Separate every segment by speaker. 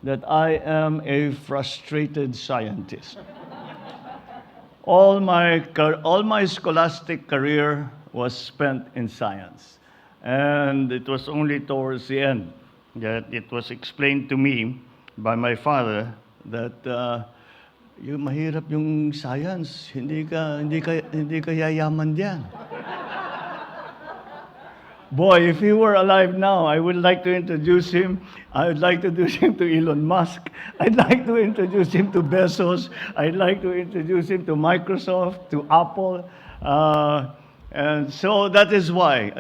Speaker 1: that I am a frustrated scientist. All my scholastic career was spent in science. And it was only towards the end that it was explained to me by my father that yung mahirap yung science, hindi ka yayaman diyan. Boy, if he were alive now, I would like to introduce him. I would like to introduce him to Elon Musk. I'd like to introduce him to Bezos. I'd like to introduce him to Microsoft, to Apple. And so that is why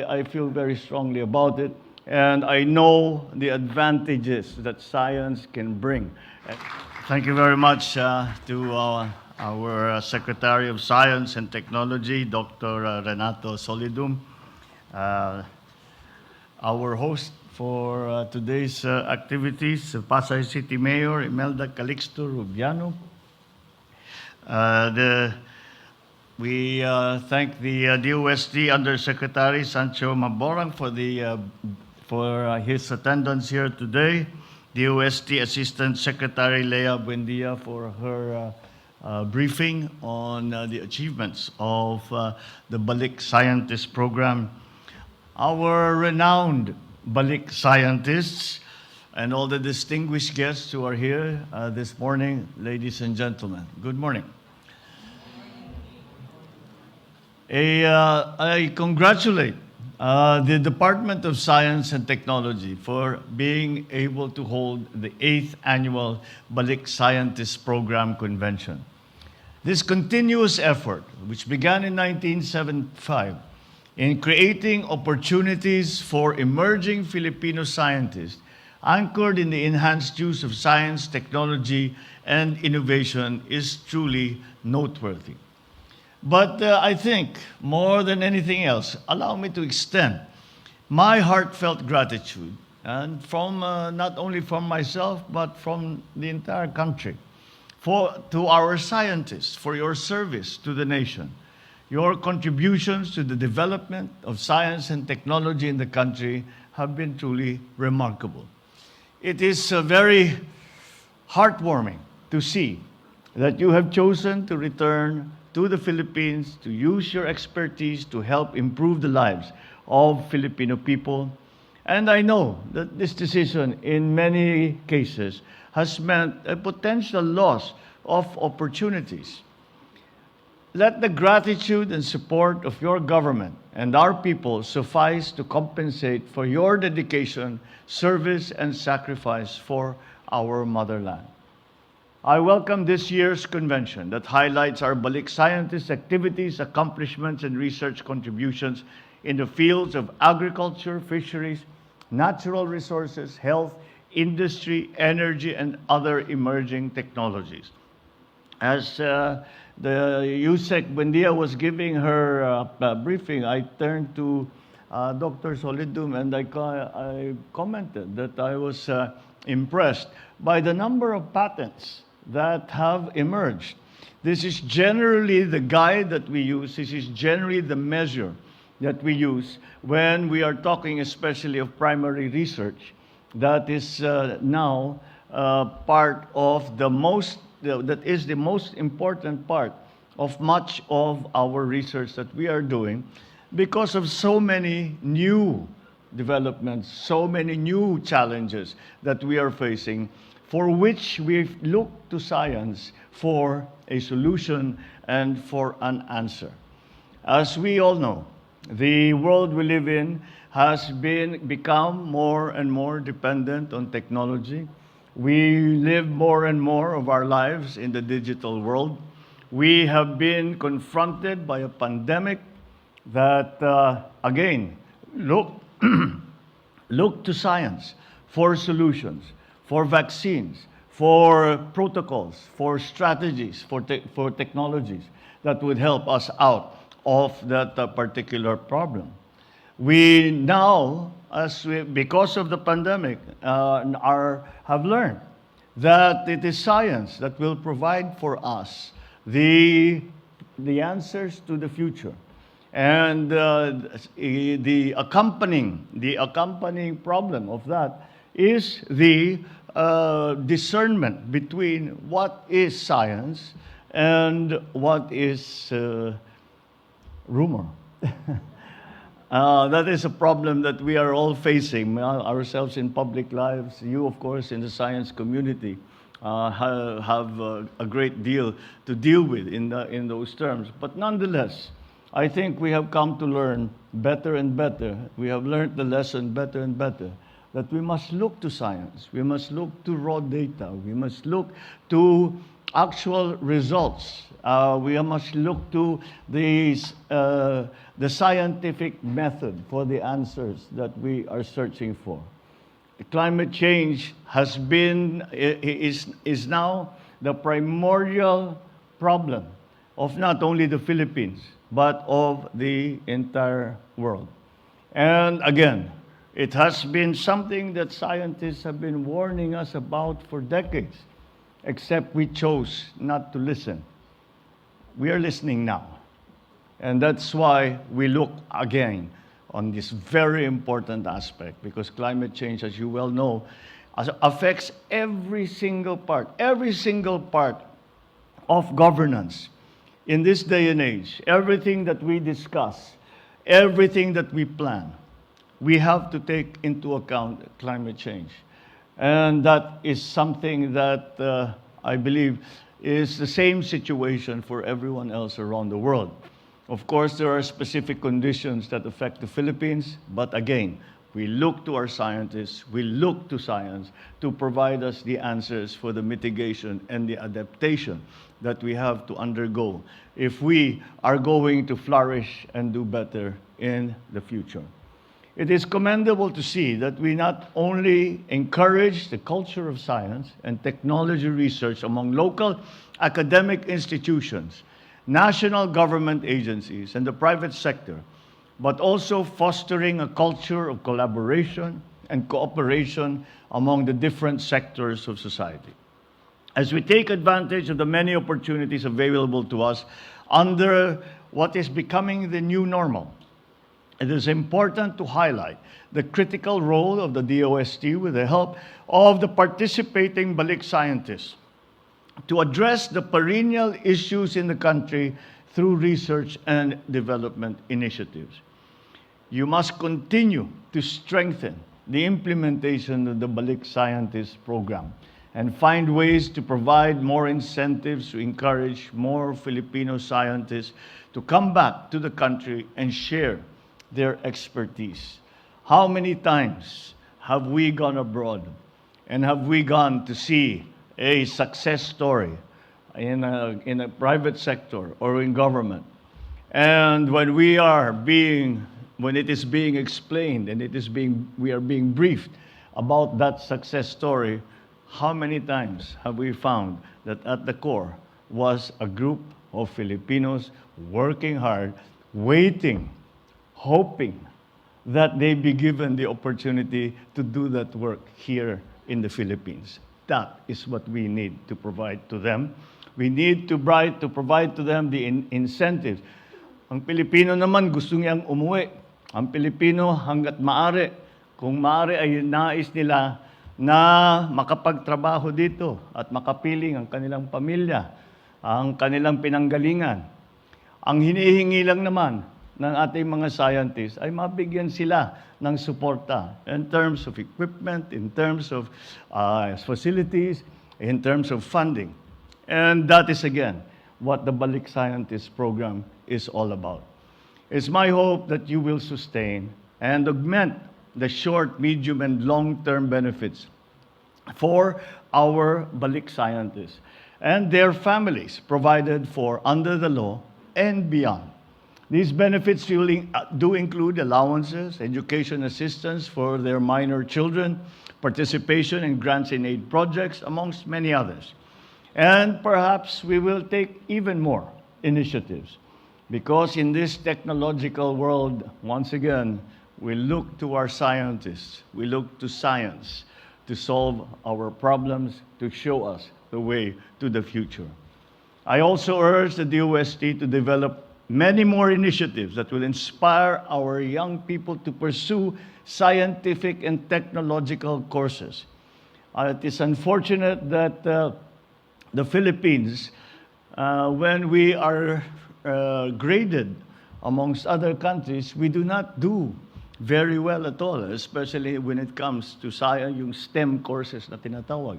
Speaker 1: I feel very strongly about it. And I know the advantages that science can bring. Thank you very much to our Secretary of Science and Technology, Dr. Renato Solidum. Our host for today's activities, Pasay City Mayor Imelda Calixto Rubiano. We thank the DOST Undersecretary Sancho Maborang for his attendance here today. DOST Assistant Secretary Lea Buendia for her briefing on the achievements of the Balik Scientist Program. Our renowned Balik scientists and all the distinguished guests who are here this morning, ladies and gentlemen, good morning. I congratulate the Department of Science and Technology for being able to hold the 8th Annual Balik Scientist Program Convention. This continuous effort, which began in 1975, in creating opportunities for emerging Filipino scientists, anchored in the enhanced use of science, technology, and innovation, is truly noteworthy. But I think, more than anything else, allow me to extend my heartfelt gratitude, and from not only from myself, but from the entire country, to our scientists for your service to the nation. Your contributions to the development of science and technology in the country have been truly remarkable. It is very heartwarming to see that you have chosen to return to the Philippines to use your expertise to help improve the lives of Filipino people. And I know that this decision, in many cases, has meant a potential loss of opportunities. Let the gratitude and support of your government and our people suffice to compensate for your dedication, service, and sacrifice for our motherland. I welcome this year's convention that highlights our Balik scientists' activities, accomplishments, and research contributions in the fields of agriculture, fisheries, natural resources, health, industry, energy, and other emerging technologies. As the USEC Buendia was giving her briefing, I turned to Dr. Solidum and I commented that I was impressed by the number of patents that have emerged. This is generally the guide that we use. This is generally the measure that we use when we are talking especially of primary research. That is now part of that is the most important part of much of our research that we are doing because of so many new developments, so many new challenges that we are facing, for which we look to science for a solution and for an answer. As we all know, the world we live in has become more and more dependent on technology. We live more and more of our lives in the digital world. We have been confronted by a pandemic that, again, look to science for solutions, for vaccines, for protocols, for strategies, for technologies that would help us out of that particular problem. We now, because of the pandemic, have learned that it is science that will provide for us the answers to the future. And the accompanying problem of that is the discernment between what is science and what is rumor. That is a problem that we are all facing, ourselves in public lives, you, of course, in the science community, have a great deal to deal with in those terms. But nonetheless, I think we have come to learn better and better. We have learned the lesson better and better, that we must look to science. We must look to raw data. We must look to actual results. We must look to the scientific method for the answers that we are searching for. Climate change is now the primordial problem of not only the Philippines, but of the entire world. And again, it has been something that scientists have been warning us about for decades, except we chose not to listen. We are listening now. And that's why we look again on this very important aspect, because climate change, as you well know, affects every single part of governance. In this day and age, everything that we discuss, everything that we plan, we have to take into account climate change. And that is something that I believe is the same situation for everyone else around the world. Of course, there are specific conditions that affect the Philippines, but again, we look to our scientists, we look to science to provide us the answers for the mitigation and the adaptation that we have to undergo if we are going to flourish and do better in the future. It is commendable to see that we not only encourage the culture of science and technology research among local academic institutions, national government agencies, and the private sector, but also fostering a culture of collaboration and cooperation among the different sectors of society. As we take advantage of the many opportunities available to us under what is becoming the new normal, it is important to highlight the critical role of the DOST with the help of the participating Balik scientists to address the perennial issues in the country through research and development initiatives. You must continue to strengthen the implementation of the Balik Scientist Program and find ways to provide more incentives to encourage more Filipino scientists to come back to the country and share their expertise. How many times have we gone abroad and have we gone to see a success story in a private sector or in government? And when it is being explained and we are being briefed about that success story, how many times have we found that at the core was a group of Filipinos working hard, waiting, hoping that they be given the opportunity to do that work here in the Philippines? That is what we need to provide to them. We need to provide to them the incentives. Ang Pilipino naman gusto niyang umuwi. Ang Pilipino hanggat maaari, kung maaari ay nais nila na makapagtrabaho dito at makapiling ang kanilang pamilya, ang kanilang pinanggalingan. Ang hinihingi lang naman ng ating mga scientists ay mabigyan sila ng suporta in terms of equipment, in terms of facilities, in terms of funding. And that is, again, what the Balik Scientist Program is all about. It's my hope that you will sustain and augment the short, medium, and long-term benefits for our Balik scientists and their families provided for under the law and beyond. These benefits do include allowances, education assistance for their minor children, participation in grants and aid projects, amongst many others. And perhaps we will take even more initiatives, because in this technological world, once again, we look to our scientists, we look to science to solve our problems, to show us the way to the future. I also urge the DOST to develop many more initiatives that will inspire our young people to pursue scientific and technological courses. It is unfortunate that the Philippines, when we are graded amongst other countries, we do not do very well at all, especially when it comes to science, yung STEM courses na tinatawag.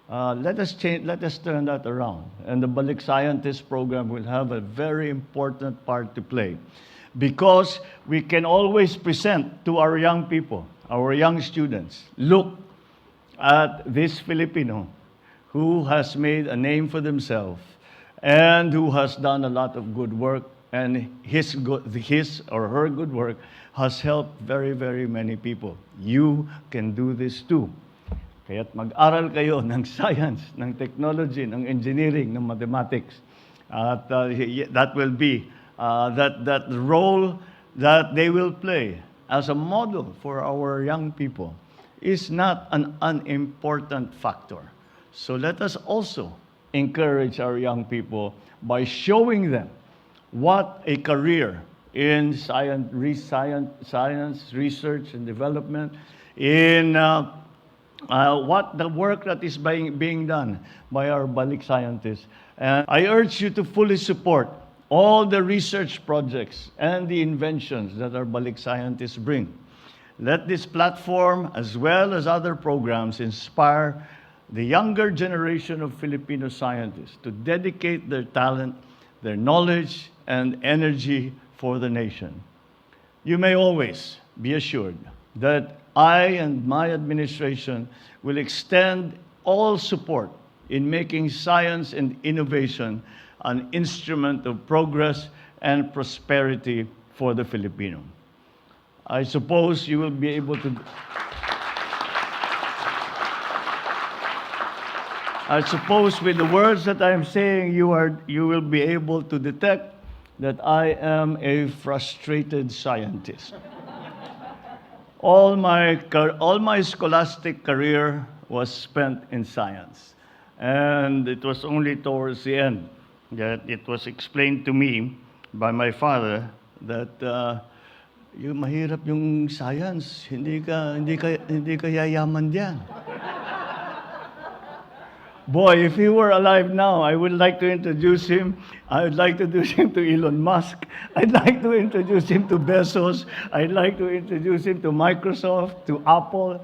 Speaker 1: Let us turn that around. And the Balik Scientist program will have a very important part to play, because we can always present to our young people, our young students, look at this Filipino who has made a name for themselves and who has done a lot of good work, and his or her good work has helped very, very many people. You can do this too. Kaya't mag-aral kayo ng science, ng technology, ng engineering, ng mathematics. At that will be that role that they will play as a model for our young people is not an unimportant factor. So let us also encourage our young people by showing them what a career in science, research and development, in what the work that is being done by our Balik scientists. And I urge you to fully support all the research projects and the inventions that our Balik scientists bring. Let this platform, as well as other programs, inspire the younger generation of Filipino scientists to dedicate their talent, their knowledge, and energy for the nation. You may always be assured that I and my administration will extend all support in making science and innovation an instrument of progress and prosperity for the Filipino. I suppose you will be able to... I suppose with the words that I am saying, you will be able to detect that I am a frustrated scientist. All my scholastic career was spent in science, and it was only towards the end that it was explained to me by my father that yung mahirap yung science, hindi ka yayaman diyan. Boy, if he were alive now, I would like to introduce him. I would like to introduce him to Elon Musk. I'd like to introduce him to Bezos. I'd like to introduce him to Microsoft, to Apple.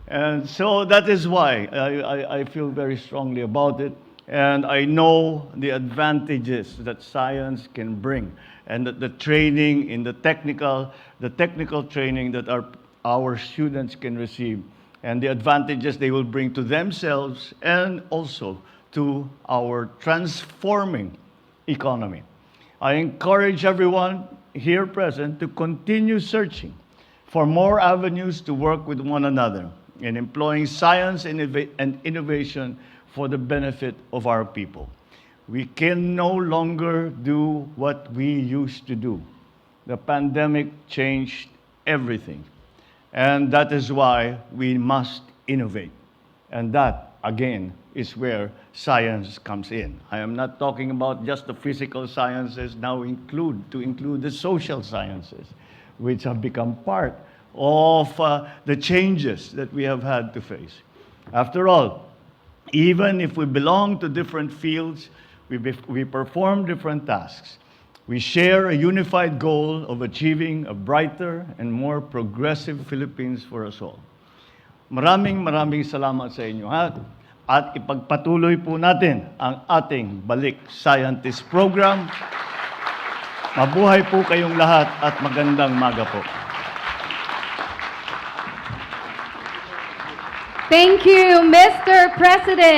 Speaker 1: And so that is why I feel very strongly about it. And I know the advantages that science can bring, and that the training in the technical training that our students can receive, and the advantages they will bring to themselves and also to our transforming economy. I encourage everyone here present to continue searching for more avenues to work with one another in employing science and innovation for the benefit of our people. We can no longer do what we used to do. The pandemic changed everything. And that is why we must innovate. And that, again, is where science comes in. I am not talking about just the physical sciences, now include the social sciences, which have become part of the changes that we have had to face. After all, even if we belong to different fields, we perform different tasks. We share a unified goal of achieving a brighter and more progressive Philippines for us all. Maraming salamat sa inyo at ipagpatuloy po natin ang ating Balik Scientist Program. Mabuhay po kayong lahat at magandang maga po.
Speaker 2: Thank you, Mr. President.